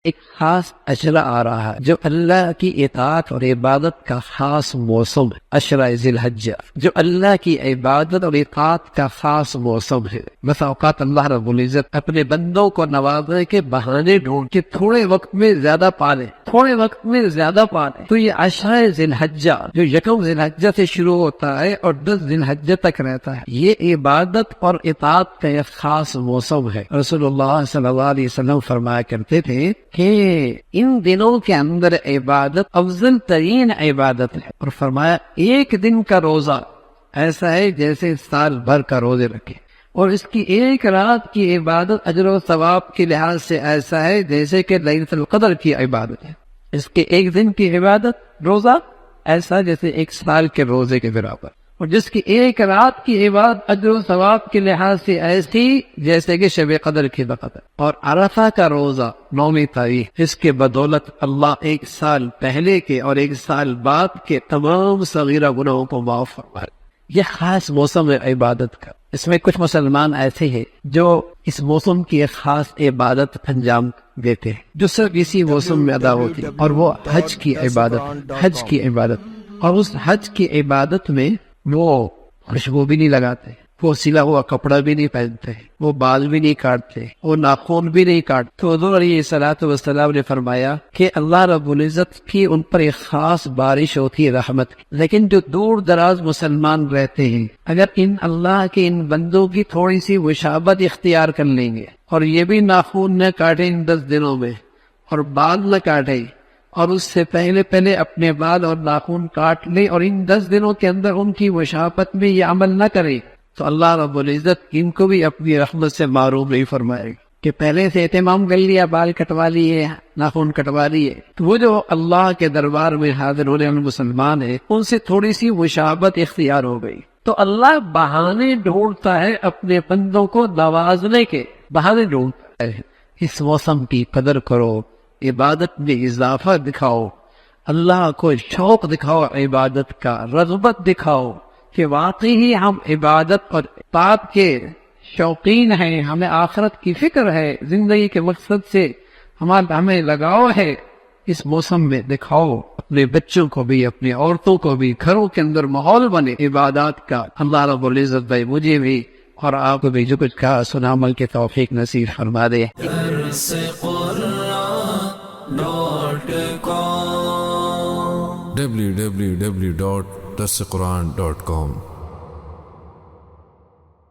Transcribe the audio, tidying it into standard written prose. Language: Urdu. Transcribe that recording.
ایک خاص اشرا آ رہا ہے جو اللہ کی اطاعت اور عبادت کا خاص موسم ہے، اشرا ذی الحجہ، جو اللہ کی عبادت اور اطاعت کا خاص موسم ہے۔ بس اوقات اللہ رب العزت اپنے بندوں کو نوازنے کے بہانے ڈھونڈ کے تھوڑے وقت میں زیادہ پالے، تھوڑے وقت میں زیادہ پالے۔ تو یہ اشرا ذی الحجہ جو یکم ذی الحجہ سے شروع ہوتا ہے اور 10 ذی الحجہ تک رہتا ہے، یہ عبادت اور اطاعت کا ایک خاص موسم ہے۔ رسول اللہ صلی اللہ علیہ وسلم فرمایا کرتے تھے کہ ان دنوں کے اندر عبادت افضل ترین عبادت ہے، اور فرمایا ایک دن کا روزہ ایسا ہے جیسے سال بھر کا روزے رکھے، اور اس کی ایک رات کی عبادت اجر و ثواب کے لحاظ سے ایسا ہے جیسے کہ لیلۃ القدر کی عبادت ہے۔ اس کے ایک دن کی عبادت روزہ ایسا جیسے ایک سال کے روزے کے برابر، اور جس کی ایک رات کی عبادت اجر و ثواب کے لحاظ سے ایسی جیسے کہ شب قدر کی وقت ہے۔ اور عرفہ کا روزہ 9ویں تاریخ، اس کے بدولت اللہ ایک سال پہلے کے اور ایک سال بعد کے تمام صغیرہ گناہوں کو معاف فرمائے۔ یہ خاص موسم ہے عبادت کا۔ اس میں کچھ مسلمان ایسے ہیں جو اس موسم کی ایک خاص عبادت انجام دیتے ہیں جو صرف اسی موسم میں ادا ہوتی ہے، اور وہ حج کی عبادت، حج کی عبادت۔ اور اس حج کی عبادت میں وہ خوشبو بھی نہیں لگاتے، وہ سلا ہوا کپڑا بھی نہیں پہنتے، وہ بال بھی نہیں کاٹتے، وہ ناخن بھی نہیں کاٹتے۔ تو حضور علیہ الصلوۃ والسلام نے فرمایا کہ اللہ رب العزت کی ان پر ایک خاص بارش ہوتی ہے رحمت کی۔ لیکن جو دور دراز مسلمان رہتے ہیں، اگر ان اللہ کے ان بندوں کی تھوڑی سی مشابہت اختیار کر لیں گے، اور یہ بھی ناخن نہ کاٹیں ان 10 دنوں میں، اور بال نہ کاٹیں، اور اس سے پہلے اپنے بال اور ناخن کاٹ لیں، اور ان 10 دنوں کے اندر ان کی مشابہت میں یہ عمل نہ کریں، تو اللہ رب العزت ان کو بھی اپنی رحمت سے معروف نہیں فرمائے گا کہ پہلے سے اہتمام کر لیا، بال کٹوا لیے، ناخن کٹوا لیے۔ تو وہ جو اللہ کے دربار میں حاضر ہونے والے مسلمان ہیں، ان سے تھوڑی سی مشابہت اختیار ہو گئی، تو اللہ بہانے ڈھونڈتا ہے اپنے بندوں کو نوازنے کے، بہانے ڈھونڈتا ہے۔ اس موسم کی قدر کرو، عبادت میں اضافہ دکھاؤ، اللہ کو شوق دکھاؤ، عبادت کا رغبت دکھاؤ کہ واقعی ہی ہم عبادت اور اطاعت کے شوقین ہیں، ہمیں آخرت کی فکر ہے، زندگی کے مقصد سے ہمیں لگاؤ ہے۔ اس موسم میں دکھاؤ، اپنے بچوں کو بھی، اپنی عورتوں کو بھی، گھروں کے اندر ماحول بنے عبادات کا۔ اللہ رب العزت بھائی مجھے بھی اور آپ کو بھی جو کچھ کہا سنا عمل کے توفیق نصیب فرما دے۔ www.darsequran.com